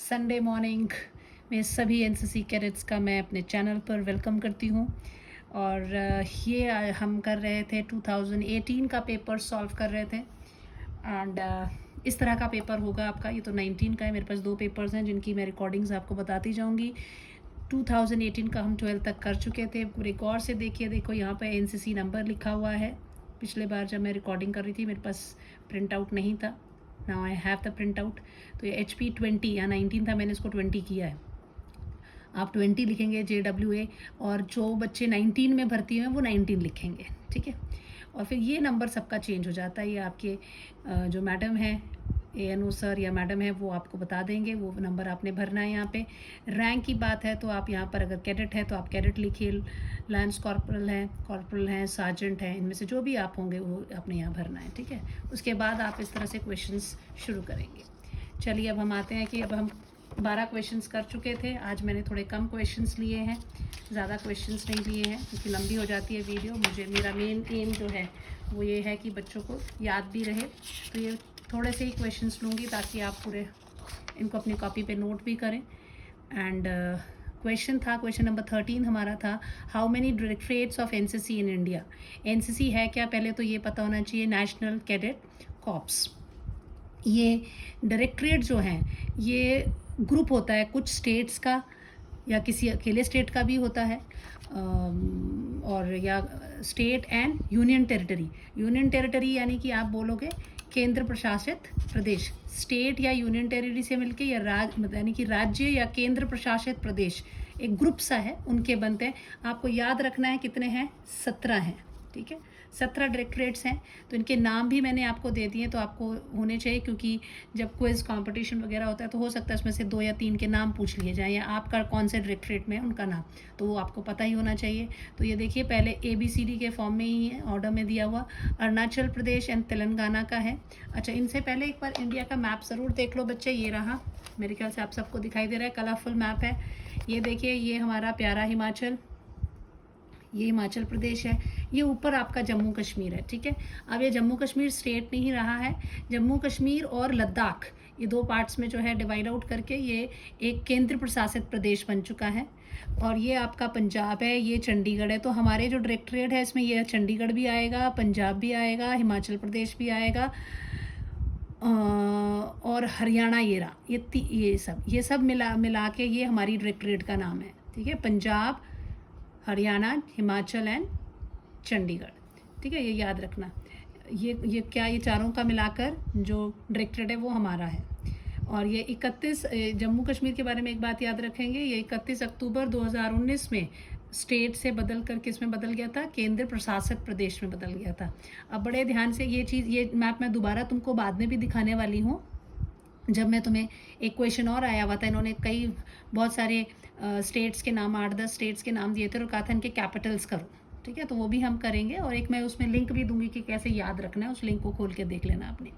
Sunday morning में सभी NCC cadets का मैं अपने चैनल पर वेलकम करती हूँ। और ये हम कर रहे थे 2018 का पेपर सॉल्व कर रहे थे। एंड इस तरह का पेपर होगा आपका। ये तो 19 का है। मेरे पास 2 पेपर्स हैं जिनकी मैं रिकॉर्डिंग्स आपको बताती जाऊँगी। 2018 का हम 12 तक कर चुके थे। पूरे गौर से देखिए, देखो यहाँ पे एनसीसी नंबर लिखा हुआ है। पिछले बार जब मैं रिकॉर्डिंग कर रही थी मेरे पास प्रिंट आउट नहीं था। Now I have the print out. तो ये HP 20 या 19 था, मैंने इसको 20 किया है। आप 20 लिखेंगे JWA, और जो बच्चे 19 में भर्ती हुए हैं वो 19 लिखेंगे, ठीक है। और फिर ये नंबर सबका चेंज हो जाता है। ये आपके जो मैडम है, ANO सर या मैडम है, वो आपको बता देंगे वो नंबर आपने भरना है। यहाँ पे रैंक की बात है तो आप यहाँ पर अगर कैडेट है तो आप कैडेट लिखिए, लांस कॉर्पोरल हैं, सार्जेंट हैं, इनमें से जो भी आप होंगे वो आपने यहाँ भरना है, ठीक है। उसके बाद आप इस तरह से क्वेश्चंस शुरू करेंगे। चलिए अब हम आते हैं कि अब हम 12 क्वेश्चंस कर चुके थे। आज मैंने थोड़े कम क्वेश्चंस लिए हैं, ज़्यादा क्वेश्चंस नहीं लिए हैं क्योंकि लंबी हो जाती है वीडियो। मेरा मेन एम जो है वो ये है कि बच्चों को याद भी रहे। तो ये थोड़े से ही क्वेश्चंस लूँगी ताकि आप पूरे इनको अपनी कॉपी पे नोट भी करें। एंड क्वेश्चन नंबर 13 हमारा था, how many directorates of NCC in India. NCC है क्या, पहले तो ये पता होना चाहिए, नेशनल कैडेट कॉर्प्स। ये डायरेक्टरेट जो हैं ये ग्रुप होता है कुछ स्टेट्स का या किसी अकेले स्टेट का भी होता है, और या state and union territory. Union territory यानी कि आप बोलोगे केंद्र प्रशासित प्रदेश। स्टेट या यूनियन टेरिटरी से मिलके या यानी कि राज्य या केंद्र प्रशासित प्रदेश एक ग्रुप सा है, उनके बनते हैं। आपको याद रखना है कितने हैं, 17 हैं, ठीक है। 17 डायरेक्टरेट्स हैं। तो इनके नाम भी मैंने आपको दे दिए, तो आपको होने चाहिए क्योंकि जब क्विज कंपटीशन वगैरह होता है तो हो सकता है उसमें से 2 या 3 के नाम पूछ लिए जाएं, या आपका कौन से डायरेक्टरेट में है उनका नाम, तो वो आपको पता ही होना चाहिए। तो ये देखिए पहले ABCD के फॉर्म में ही है, ऑर्डर में दिया हुआ। अरुणाचल प्रदेश एंड तेलंगाना का है। अच्छा, इनसे पहले एक बार इंडिया का मैप ज़रूर देख लो बच्चे। ये रहा, मेरे ख्याल से आप सबको दिखाई दे रहा है, कलरफुल मैप है। ये देखिए, ये हमारा प्यारा हिमाचल, ये हिमाचल प्रदेश है। ये ऊपर आपका जम्मू कश्मीर है, ठीक है। अब ये जम्मू कश्मीर स्टेट नहीं रहा है। जम्मू कश्मीर और लद्दाख, ये 2 पार्ट्स में जो है डिवाइड आउट करके ये एक केंद्र प्रशासित प्रदेश बन चुका है। और ये आपका पंजाब है, ये चंडीगढ़ है। तो हमारे जो डायरेक्टरेट है इसमें ये चंडीगढ़ भी आएगा, पंजाब भी आएगा, हिमाचल प्रदेश भी आएगा, और हरियाणा ये रहा। ये सब मिला के ये हमारी डायरेक्टरेट का नाम है, ठीक है। पंजाब, हरियाणा, हिमाचल एंड चंडीगढ़, ठीक है। ये याद रखना। ये क्या, ये चारों का मिलाकर जो डायरेक्टरेट है वो हमारा है। और ये 31 जम्मू कश्मीर के बारे में एक बात याद रखेंगे, ये 31 अक्टूबर 2019 में स्टेट से बदल कर किस में बदल गया था, केंद्र प्रशासित प्रदेश में बदल गया था। अब बड़े ध्यान से ये मैप मैं दोबारा तुमको बाद में भी दिखाने वाली हूँ। जब मैं तुम्हें एक क्वेश्चन और आया हुआ था, इन्होंने बहुत सारे स्टेट्स के नाम, 8-10 स्टेट्स के नाम दिए थे और कहा था इनके कैपिटल्स करो, ठीक है। तो वो भी हम करेंगे, और एक मैं उसमें लिंक भी दूंगी कि कैसे याद रखना है, उस लिंक को खोल के देख लेना आपने।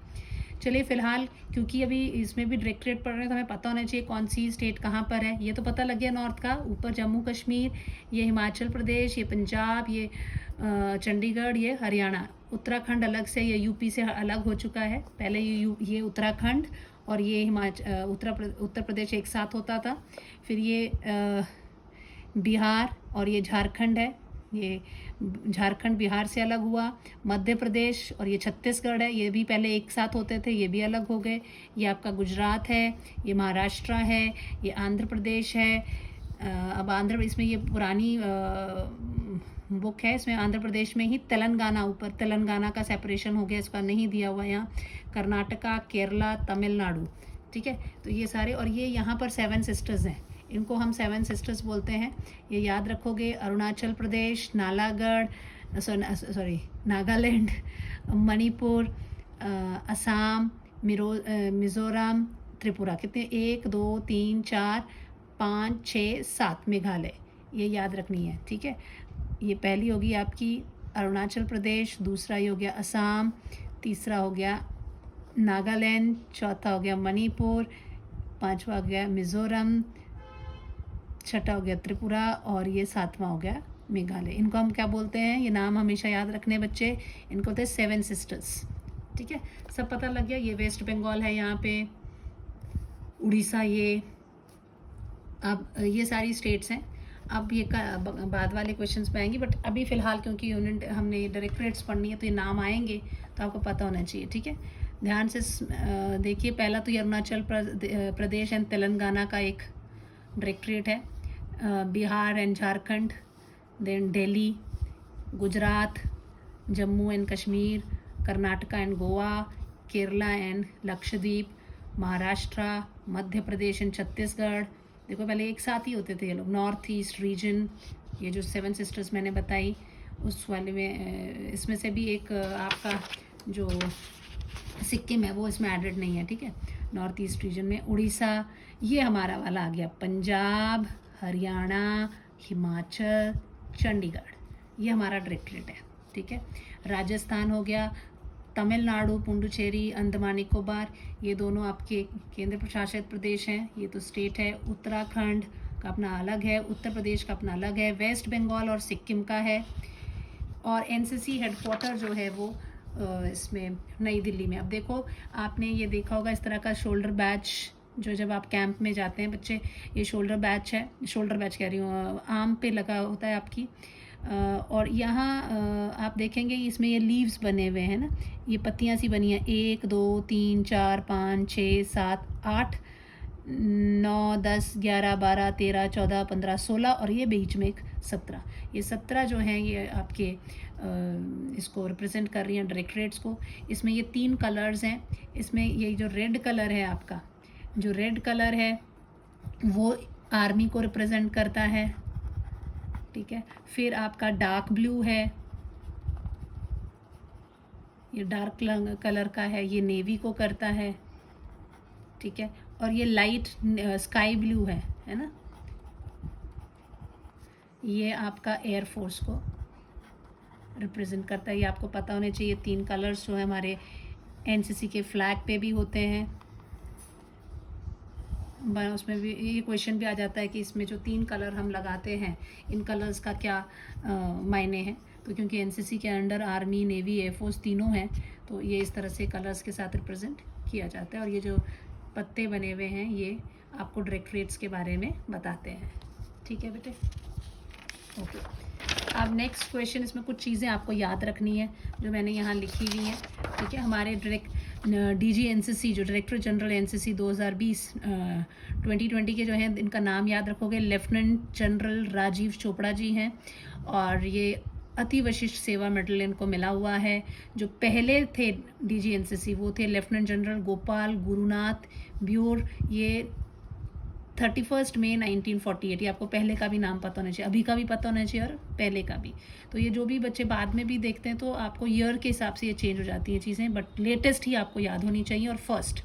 चलिए फिलहाल क्योंकि अभी इसमें भी डायरेक्टरेट पढ़ रहे हैं तो हमें पता होना चाहिए कौन सी स्टेट कहाँ पर है। ये तो पता लग गया नॉर्थ का, ऊपर जम्मू कश्मीर, ये हिमाचल प्रदेश, ये पंजाब, ये चंडीगढ़, ये हरियाणा। उत्तराखंड अलग से, ये यूपी से अलग हो चुका है। पहले ये उत्तराखंड और ये उत्तर प्रदेश एक साथ होता था। फिर ये बिहार और ये झारखंड है। ये झारखंड बिहार से अलग हुआ। मध्य प्रदेश और ये छत्तीसगढ़ है, ये भी पहले एक साथ होते थे, ये भी अलग हो गए। ये आपका गुजरात है, ये महाराष्ट्र है, ये आंध्र प्रदेश है। अब इसमें ये पुरानी बुक है, इसमें आंध्र प्रदेश में ही तेलंगाना, ऊपर तेलंगाना का सेपरेशन हो गया, इसका नहीं दिया हुआ यहाँ। कर्नाटका, केरला, तमिलनाडु, ठीक है। तो ये सारे, और ये यहाँ पर 7 सिस्टर्स हैं, इनको हम 7 सिस्टर्स बोलते हैं। ये याद रखोगे, अरुणाचल प्रदेश, नागालैंड, मणिपुर, असम, मिज़ोरम, त्रिपुरा। कितने, 1 2 3 4 5 6 7, मेघालय। ये याद रखनी है, ठीक है। ये पहली होगी आपकी अरुणाचल प्रदेश, दूसरा ये हो गया असम, तीसरा हो गया नागालैंड, चौथा हो गया मणिपुर, पांचवा हो गया मिज़ोरम, छठा हो गया त्रिपुरा, और ये 7वां हो गया मेघालय। इनको हम क्या बोलते हैं, ये नाम हमेशा याद रखने बच्चे, इनको बोलते हैं 7 सिस्टर्स, ठीक है। सब पता लग गया। ये वेस्ट बंगाल है, यहाँ पे उड़ीसा, ये अब ये सारी स्टेट्स हैं। अब ये बाद वाले क्वेश्चंस में आएंगी, बट अभी फ़िलहाल क्योंकि यूनिट हमने डायरेक्टरेट्स पढ़नी है तो ये नाम आएंगे तो आपको पता होना चाहिए, ठीक है। ध्यान से देखिए, पहला तो ये अरुणाचल प्रदेश एंड तेलंगाना का एक डायरेक्टरेट है, Bihar and Jharkhand, then Delhi, Gujarat, Jammu and Kashmir, Karnataka and Goa, Kerala and Lakshadweep, Maharashtra, Madhya Pradesh and Chhattisgarh. देखो पहले एक साथ ही होते थे ये लोग। नॉर्थ ईस्ट रीजन, ये जो 7 सिस्टर्स मैंने बताई उस वाले में, इसमें से भी एक आपका जो सिक्किम है वो इसमें एडेड नहीं है, ठीक है। नॉर्थ ईस्ट रीजन में उड़ीसा, ये हमारा वाला आ गया पंजाब, हरियाणा, हिमाचल, चंडीगढ़, ये हमारा डायरेक्टरेट है, ठीक है। राजस्थान हो गया, तमिलनाडु, पुडुचेरी, अंडमान निकोबार, ये दोनों आपके केंद्र प्रशासित प्रदेश हैं, ये तो स्टेट है। उत्तराखंड का अपना अलग है, उत्तर प्रदेश का अपना अलग है, वेस्ट बंगाल और सिक्किम का है। और एनसीसी हेडक्वार्टर जो है वो इसमें नई दिल्ली में। अब देखो, आपने ये देखा होगा इस तरह का शोल्डर बैच, जो जब आप कैंप में जाते हैं बच्चे, ये शोल्डर बैच है, शोल्डर बैच कह रही हूँ, आर्म पे लगा होता है आपकी। और यहाँ आप देखेंगे इसमें ये लीव्स बने हुए हैं ना, ये पत्तियाँ सी बनी हैं, 1 2 3 4 5 6 7 8 9 10 11 12 13 14 15 16 और ये बीच में एक 17। ये 17 जो हैं ये आपके इसको रिप्रेजेंट कर रही हैं डायरेक्टरेट्स को। इसमें ये 3 कलर्स हैं। इसमें ये जो रेड कलर है आपका, जो रेड कलर है वो आर्मी को रिप्रेजेंट करता है, ठीक है। फिर आपका डार्क ब्लू है, ये डार्क कलर का है, ये नेवी को करता है, ठीक है। और ये लाइट स्काई ब्लू है ना, ये आपका एयरफोर्स को रिप्रेजेंट करता है। ये आपको पता होने चाहिए। 3 कलर्स जो है हमारे एनसीसी के फ्लैग पे भी होते हैं। उसमें भी ये क्वेश्चन भी आ जाता है कि इसमें जो 3 कलर हम लगाते हैं, इन कलर्स का क्या मायने हैं। तो क्योंकि एनसीसी के अंडर आर्मी, नेवी, एयरफोर्स तीनों हैं, तो ये इस तरह से कलर्स के साथ रिप्रेजेंट किया जाता है। और ये जो पत्ते बने हुए हैं ये आपको डायरेक्टरेट्स के बारे में बताते हैं, ठीक है बेटे। ओके, अब नेक्स्ट क्वेश्चन, इसमें कुछ चीज़ें आपको याद रखनी है जो मैंने यहाँ लिखी हुई हैं, ठीक है। हमारे डीजी एनसीसी, जो डायरेक्टर जनरल एनसीसी 2020 के जो हैं, इनका नाम याद रखोगे, लेफ्टिनेंट जनरल राजीव चोपड़ा जी हैं। और ये अति विशिष्ट सेवा मेडल इनको मिला हुआ है। जो पहले थे डीजी एनसीसी वो थे lieutenant general Gopal Gurunath Bure, ये 31 मई 1948। ये आपको पहले का भी नाम पता होना चाहिए, अभी का भी पता होना चाहिए और पहले का भी। तो ये जो भी बच्चे बाद में भी देखते हैं तो आपको ईयर के हिसाब से ये चेंज हो जाती हैं चीज़ें, बट लेटेस्ट ही आपको याद होनी चाहिए। और first,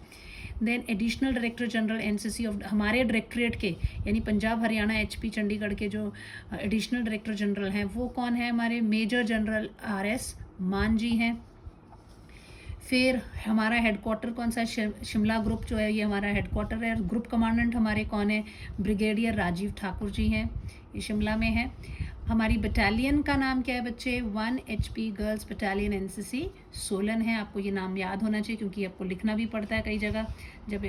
then additional director general NCC of हमारे डायरेक्टरेट के, यानी पंजाब, हरियाणा, एचपी, चंडीगढ़ के जो एडिशनल डायरेक्टर जनरल हैं वो कौन है? हमारे मेजर जनरल RS मान जी हैं। फिर हमारा हेडक्वार्टर कौन सा? शिमला ग्रुप जो है ये हमारा हेडक्वार्टर है। ग्रुप कमांडेंट हमारे कौन है? ब्रिगेडियर राजीव ठाकुर जी हैं, ये शिमला में है। हमारी बटालियन का नाम क्या है बच्चे? 1 HP girls battalion NCC Solan है। आपको ये नाम याद होना चाहिए क्योंकि आपको लिखना भी पड़ता है कई जगह जब।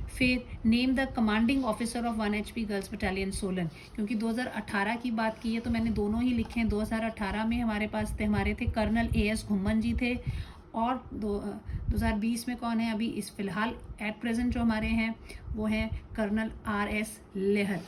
फिर name the commanding officer of 1 HP girls battalion Solan, क्योंकि 2018 की बात की है तो मैंने दोनों ही लिखे हैं। 2018 में हमारे पास हमारे थे कर्नल AS घुम्मन जी थे, और 2020 में कौन है? अभी इस फिलहाल एट प्रेजेंट जो हमारे हैं वो हैं कर्नल RS लेहल,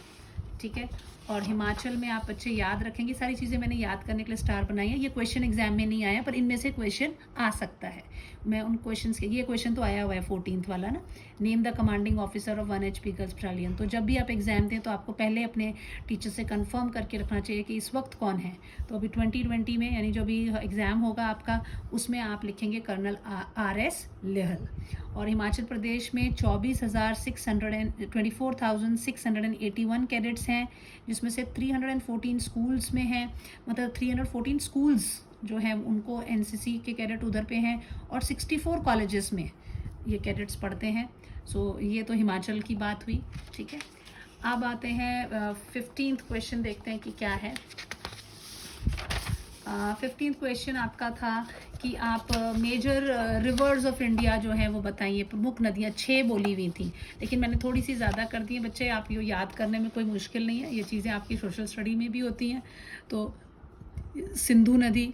ठीक है। और हिमाचल में आप बच्चे याद रखेंगे, सारी चीज़ें मैंने याद करने के लिए स्टार बनाई है। ये क्वेश्चन एग्जाम में नहीं आया पर इनमें से क्वेश्चन आ सकता है। मैं उन क्वेश्चंस के, ये क्वेश्चन तो आया हुआ है 14th वाला ना, name the commanding officer of 1 HP girls battalion. तो जब भी आप एग्जाम दें तो आपको पहले अपने टीचर से कंफर्म करके रखना चाहिए कि इस वक्त कौन है। तो अभी 2020 में, यानी जो भी एग्ज़ाम होगा आपका, उसमें आप लिखेंगे कर्नल RS लेहल। और हिमाचल प्रदेश में 24,681 कैडेट्स हैं, जिसमें से 314 स्कूल्स में हैं, मतलब 314 स्कूल्स जो हैं उनको एनसीसी के कैडेट उधर पे हैं, और 64 कॉलेजेस में ये कैडेट्स पढ़ते हैं। सो ये तो हिमाचल की बात हुई, ठीक है। अब आते हैं 15th क्वेश्चन, देखते हैं कि क्या है। 15th क्वेश्चन आपका था कि आप मेजर रिवर्स ऑफ इंडिया जो है वो बताइए, प्रमुख नदियाँ 6 बोली हुई थी, लेकिन मैंने थोड़ी सी ज़्यादा कर दी है। बच्चे, आप ये याद करने में कोई मुश्किल नहीं है, ये चीज़ें आपकी सोशल स्टडी में भी होती हैं। तो सिंधु नदी,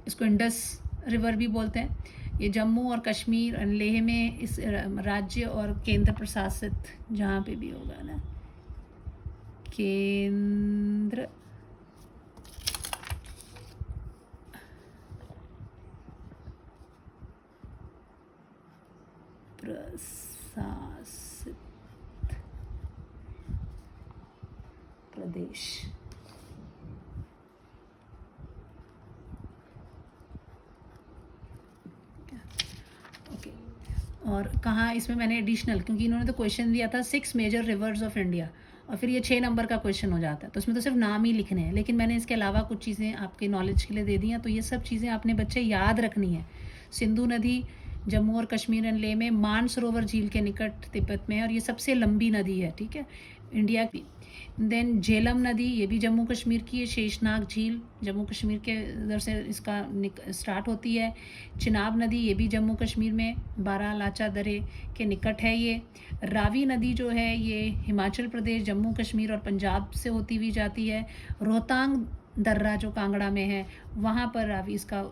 इसको इंडस रिवर भी बोलते हैं, ये जम्मू और कश्मीर और लेह में इस राज्य और केंद्र प्रशासित, जहाँ पे भी होगा ना, केंद्र प्रशासित प्रदेश। ओके, और कहाँ इसमें मैंने एडिशनल, क्योंकि इन्होंने तो क्वेश्चन दिया था 6 मेजर रिवर्स ऑफ इंडिया, और फिर ये 6 नंबर का क्वेश्चन हो जाता है, तो इसमें तो सिर्फ नाम ही लिखने हैं, लेकिन मैंने इसके अलावा कुछ चीज़ें आपके नॉलेज के लिए दे दी हैं। तो ये सब चीज़ें आपने बच्चे याद रखनी है। सिंधु नदी जम्मू और कश्मीर एंड लेह में, मानसरोवर झील के निकट तिब्बत में है, और ये सबसे लंबी नदी है, ठीक है, इंडिया की। देन झेलम नदी, ये भी जम्मू कश्मीर की है। शेषनाग झील जम्मू कश्मीर के उधर से इसका स्टार्ट होती है। चिनाब नदी, ये भी जम्मू कश्मीर में बारालाचा दरे के निकट है ये। रावी नदी जो है ये हिमाचल प्रदेश, जम्मू कश्मीर और पंजाब से होती हुई जाती है। रोहतांग दर्रा जो कांगड़ा में है, वहाँ पर रावी इसका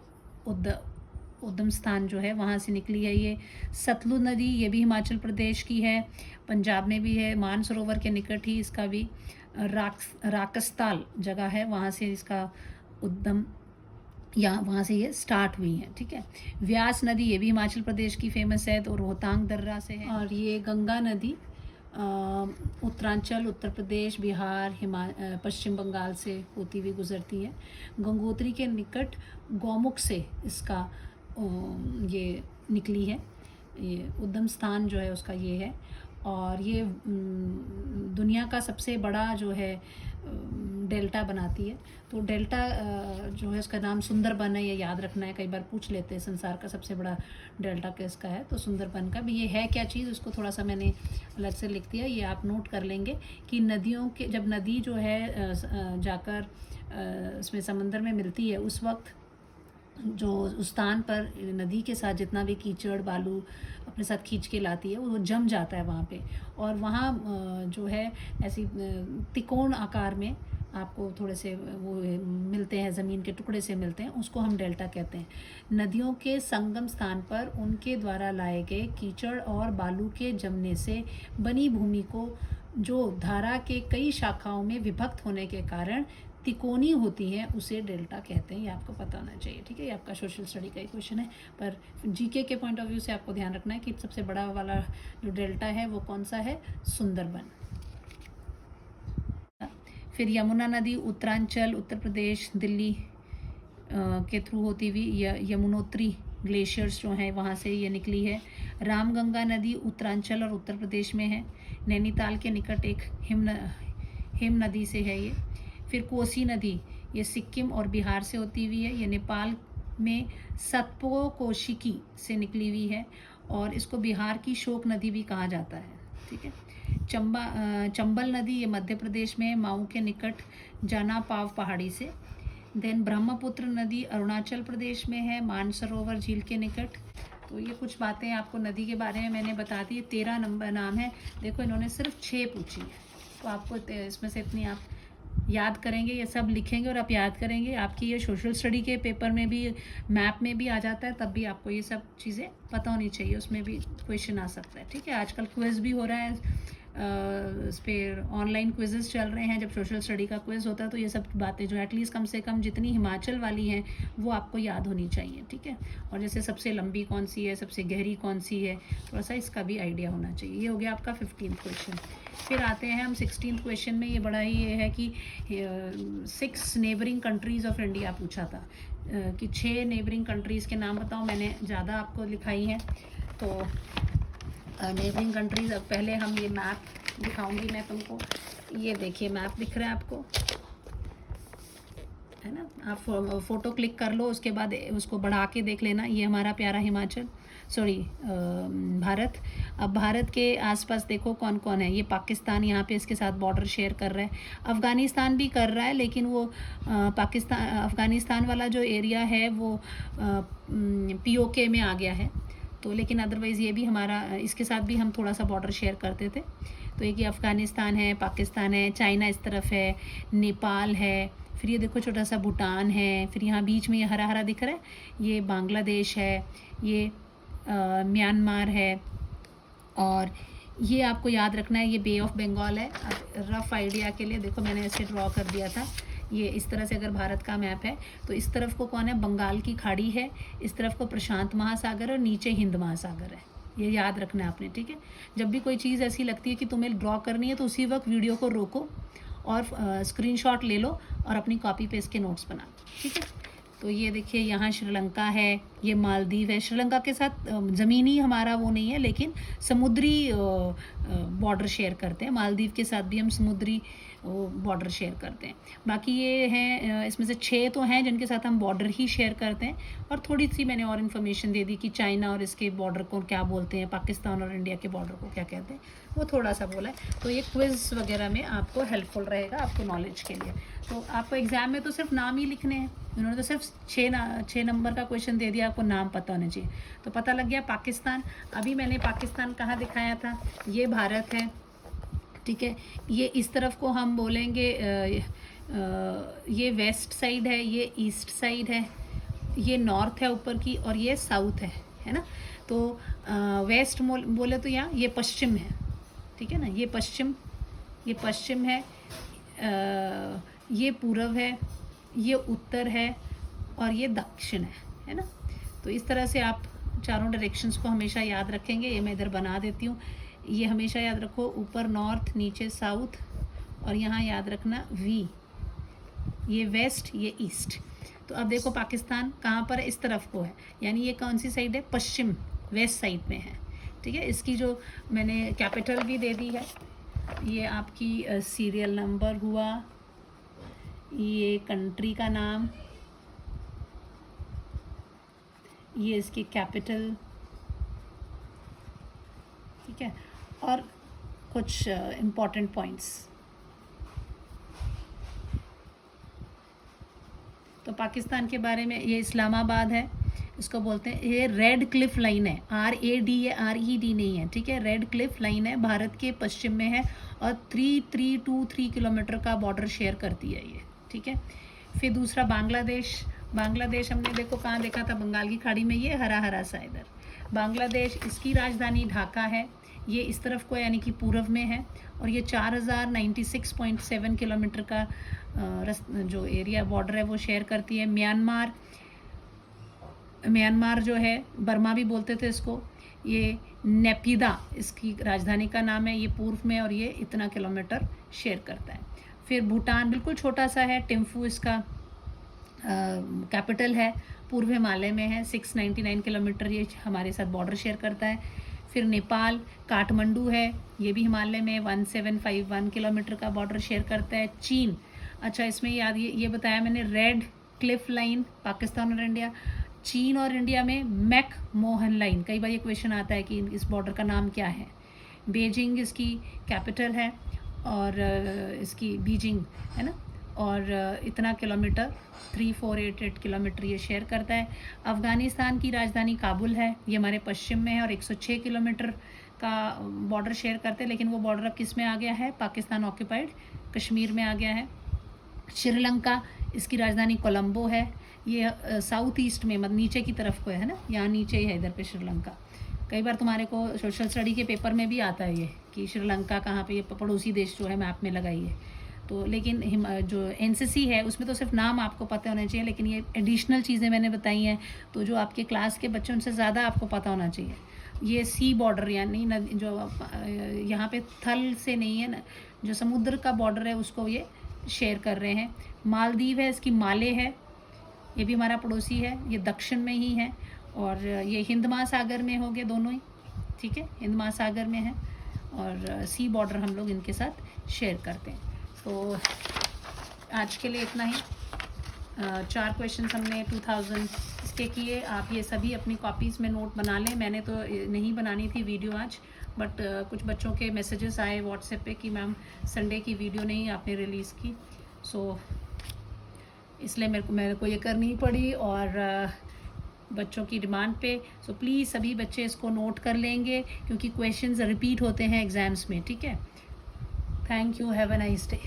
उद्गम स्थान जो है, वहाँ से निकली है ये। सतलुज नदी, ये भी हिमाचल प्रदेश की है, पंजाब में भी है, मानसरोवर के निकट ही इसका भी राकस्ताल जगह है, वहाँ से इसका उद्गम, यहाँ वहाँ से ये स्टार्ट हुई है, ठीक है। व्यास नदी, ये भी हिमाचल प्रदेश की फेमस है, तो रोहतांग दर्रा से है। और ये गंगा नदी उत्तरांचल, उत्तर प्रदेश, बिहार, पश्चिम बंगाल से होती हुई गुजरती है। गंगोत्री के निकट गौमुख से इसका ये निकली है, ये उद्गम स्थान जो है उसका ये है। और ये दुनिया का सबसे बड़ा जो है डेल्टा बनाती है। तो डेल्टा जो है उसका नाम सुंदरबन है, ये याद रखना है, कई बार पूछ लेते हैं संसार का सबसे बड़ा डेल्टा किसका है, तो सुंदरबन का भी। ये है क्या चीज़, उसको थोड़ा सा मैंने अलग से लिख दिया, ये आप नोट कर लेंगे कि नदियों के, जब नदी जो है जाकर इसमें समंदर में मिलती है, उस वक्त जो उस स्थान पर नदी के साथ जितना भी कीचड़ बालू अपने साथ खींच के लाती है, वो जम जाता है वहाँ पे, और वहाँ जो है ऐसी तिकोण आकार में आपको थोड़े से वो मिलते हैं, ज़मीन के टुकड़े से मिलते हैं, उसको हम डेल्टा कहते हैं। नदियों के संगम स्थान पर उनके द्वारा लाए गए कीचड़ और बालू के जमने से बनी भूमि को, जो धारा के कई शाखाओं में विभक्त होने के कारण तिकोनी होती हैं, उसे डेल्टा कहते हैं। ये आपको पता होना चाहिए, ठीक है। ये आपका सोशल स्टडी का ही क्वेश्चन है, पर जीके के पॉइंट ऑफ व्यू से आपको ध्यान रखना है कि सबसे बड़ा वाला जो डेल्टा है वो कौन सा है, सुंदरबन। फिर यमुना नदी उत्तरांचल, उत्तर प्रदेश, दिल्ली के थ्रू होती हुई यमुनोत्री ग्लेशियर्स जो हैं वहाँ से ये निकली है। रामगंगा नदी उत्तरांचल और उत्तर प्रदेश में है, नैनीताल के निकट एक हिम नदी से है ये। फिर कोसी नदी, ये सिक्किम और बिहार से होती हुई है, ये नेपाल में सतपो कोशिकी से निकली हुई है, और इसको बिहार की शोक नदी भी कहा जाता है, ठीक है। चंबल नदी, ये मध्य प्रदेश में माऊ के निकट जाना पाव पहाड़ी से। देन ब्रह्मपुत्र नदी अरुणाचल प्रदेश में है, मानसरोवर झील के निकट। तो ये कुछ बातें आपको नदी के बारे में मैंने बता दी। 13 नंबर नाम है, देखो इन्होंने सिर्फ 6 पूछी है, तो आपको इसमें से इतनी आप याद करेंगे, ये सब लिखेंगे और आप याद करेंगे। आपकी ये सोशल स्टडी के पेपर में भी, मैप में भी आ जाता है, तब भी आपको ये सब चीज़ें पता होनी चाहिए, उसमें भी क्वेश्चन आ सकता है, ठीक है। आजकल क्विज़ भी हो रहा है, इस पर ऑनलाइन क्विज़ेस चल रहे हैं। जब सोशल स्टडी का क्विज़ होता है तो ये सब बातें जो एटलीस्ट कम से कम जितनी हिमाचल वाली हैं वो आपको याद होनी चाहिए, ठीक है। और जैसे सबसे लंबी कौन सी है, सबसे गहरी कौन सी है, थोड़ा सा इसका भी आइडिया होना चाहिए। ये हो गया आपका 15th क्वेश्चन। फिर आते हैं हम 16th क्वेश्चन में। ये बड़ा ही ये है कि 6 नेबरिंग कंट्रीज़ ऑफ इंडिया पूछा था, कि 6 नेबरिंग कंट्रीज़ के नाम बताओ। मैंने ज़्यादा आपको लिखाई हैं, तो नेबरिंग कंट्रीज़। अब पहले हम ये मैप दिखाऊंगी मैं तुमको, ये देखिए मैप दिख रहा है आपको, है ना। आप फ़ोटो क्लिक कर लो, उसके बाद उसको बढ़ा के देख लेना। ये हमारा प्यारा हिमाचल, सॉरी भारत। अब भारत के आसपास देखो कौन कौन है। ये पाकिस्तान यहाँ पे इसके साथ बॉर्डर शेयर कर रहा है। अफ़गानिस्तान भी कर रहा है, लेकिन वो अफ़गानिस्तान वाला जो एरिया है वो POK में आ गया है। तो लेकिन अदरवाइज़ ये भी हमारा, इसके साथ भी हम थोड़ा सा बॉर्डर शेयर करते थे। तो एक ये अफ़गानिस्तान है, पाकिस्तान है, चाइना इस तरफ है, नेपाल है, फिर ये देखो छोटा सा भूटान है, फिर यहाँ बीच में ये हरा हरा दिख रहा है, ये बांग्लादेश है, ये म्यांमार है, और ये आपको याद रखना है ये बे ऑफ बंगाल है। अब रफ़ आइडिया के लिए देखो मैंने ऐसे ड्रॉ कर दिया था। ये इस तरह से अगर भारत का मैप है तो इस तरफ को कौन है, बंगाल की खाड़ी है, इस तरफ को प्रशांत महासागर और नीचे हिंद महासागर है। ये याद रखना है आपने, ठीक है। जब भी कोई चीज़ ऐसी लगती है कि तुम्हें ड्रॉ करनी है तो उसी वक्त वीडियो को रोको और स्क्रीनशॉट ले लो और अपनी कॉपी पे इसके नोट्स बना लो, ठीक है। तो ये देखिए यहाँ श्रीलंका है, ये मालदीव है। श्रीलंका के साथ ज़मीनी हमारा वो नहीं है, लेकिन समुद्री बॉर्डर शेयर करते हैं। मालदीव के साथ भी हम समुद्री बॉर्डर शेयर करते हैं। बाकी ये हैं, इसमें से 6 तो हैं जिनके साथ हम बॉर्डर ही शेयर करते हैं, और थोड़ी सी मैंने और इन्फॉर्मेशन दे दी कि चाइना और इसके बॉर्डर को क्या बोलते हैं, पाकिस्तान और इंडिया के बॉर्डर को क्या कहते हैं, वो थोड़ा सा बोला है। तो ये क्विज़ वगैरह में आपको हेल्पफुल रहेगा आपको नॉलेज के लिए। तो आपको एग्ज़ाम में तो सिर्फ नाम ही लिखने हैं, उन्होंने तो सिर्फ 6 नंबर का क्वेश्चन दे दिया, आपको नाम पता होना चाहिए। तो पता लग गया पाकिस्तान। अभी मैंने पाकिस्तान कहाँ दिखाया था, ये भारत है, ठीक है। ये इस तरफ को हम बोलेंगे ये वेस्ट साइड है, ये ईस्ट साइड है, ये नॉर्थ है ऊपर की, और ये साउथ है ना। तो वेस्ट बोले तो यहाँ ये पश्चिम है, ठीक है ना, ये पश्चिम है, ये पूर्व है, ये उत्तर है, और ये दक्षिण है ना। तो इस तरह से आप चारों डायरेक्शंस को हमेशा याद रखेंगे। ये मैं इधर बना देती हूँ। ये हमेशा याद रखो, ऊपर नॉर्थ, नीचे साउथ, और यहाँ याद रखना V, ये वेस्ट, ये ईस्ट। तो अब देखो पाकिस्तान कहाँ पर है, इस तरफ को है, यानी ये कौन सी साइड है, पश्चिम, वेस्ट साइड में है, ठीक है। इसकी जो मैंने कैपिटल भी दे दी है, ये आपकी सीरियल नंबर हुआ, ये कंट्री का नाम, ये इसकी कैपिटल, ठीक है, और कुछ इम्पॉर्टेंट पॉइंट्स। तो पाकिस्तान के बारे में, ये इस्लामाबाद है, इसको बोलते हैं, ये रेड क्लिफ लाइन है, RAD, ये RED नहीं है, ठीक है। रेड क्लिफ लाइन है, भारत के पश्चिम में है, और 3 किलोमीटर का बॉर्डर शेयर करती है ये, ठीक है। फिर दूसरा बांग्लादेश हमने देखो कहाँ देखा था, बंगाल की खाड़ी में, ये हरा हरा सा इधर बांग्लादेश। इसकी राजधानी ढाका है, ये इस तरफ को यानी कि पूर्व में है, और ये 4096.7 किलोमीटर का जो एरिया बॉर्डर है वो शेयर करती है। म्यांमार जो है, बर्मा भी बोलते थे इसको, ये नेपिदा इसकी राजधानी का नाम है, ये पूर्व में, और ये इतना किलोमीटर शेयर करता है। फिर भूटान बिल्कुल छोटा सा है, टिम्फू इसका कैपिटल है, पूर्व हिमालय में है, 699 किलोमीटर ये हमारे साथ बॉर्डर शेयर करता है। फिर नेपाल, काठमांडू है, ये भी हिमालय में 1751 किलोमीटर का बॉर्डर शेयर करता है। चीन, अच्छा इसमें याद ये बताया मैंने, रेड क्लिफ लाइन पाकिस्तान और इंडिया, चीन और इंडिया में मैक मोहन लाइन। कई बार ये क्वेश्चन आता है कि इस बॉर्डर का नाम क्या है। बीजिंग इसकी कैपिटल है, और इसकी बीजिंग है ना, और इतना किलोमीटर 3488 किलोमीटर ये शेयर करता है। अफ़गानिस्तान की राजधानी काबुल है, ये हमारे पश्चिम में है, और 106 किलोमीटर का बॉर्डर शेयर करते हैं, लेकिन वो बॉर्डर अब किस में आ गया है, पाकिस्तान ऑक्यूपाइड कश्मीर में आ गया है। श्रीलंका, इसकी राजधानी कोलंबो है, ये साउथ ईस्ट में, मतलब नीचे की तरफ को है ना, यहाँ नीचे ही है इधर पे श्रीलंका। कई बार तुम्हारे को सोशल स्टडी के पेपर में भी आता है ये कि श्रीलंका कहाँ पे, ये पड़ोसी देश जो है मैप में लगाई है। तो लेकिन जो NCC है उसमें तो सिर्फ नाम आपको पता होना चाहिए, लेकिन ये एडिशनल चीज़ें मैंने बताई हैं, तो जो आपके क्लास के बच्चे उनसे ज़्यादा आपको पता होना चाहिए। ये सी बॉर्डर यानी जो यहाँ पे थल से नहीं है ना, जो समुद्र का बॉर्डर है उसको ये शेयर कर रहे हैं। मालदीव है, इसकी माले है, ये भी हमारा पड़ोसी है, ये दक्षिण में ही है, और ये हिंद महासागर में हो गए दोनों ही, ठीक है, हिंद महासागर में है, और सी बॉर्डर हम लोग इनके साथ शेयर करते हैं। तो आज के लिए इतना ही। 4 क्वेश्चंस हमने 2000 इसके किए आप ये सभी अपनी कॉपीज़ में नोट बना लें। मैंने तो नहीं बनानी थी वीडियो आज, बट कुछ बच्चों के मैसेजेस आए व्हाट्सएप पे कि मैम संडे की वीडियो नहीं आपने रिलीज़ की, सो इसलिए मेरे को ये करनी पड़ी, और बच्चों की डिमांड पे। सो प्लीज़ सभी बच्चे इसको नोट कर लेंगे क्योंकि क्वेश्चंस रिपीट होते हैं एग्ज़ाम्स में, ठीक है। Thank you, have a nice day.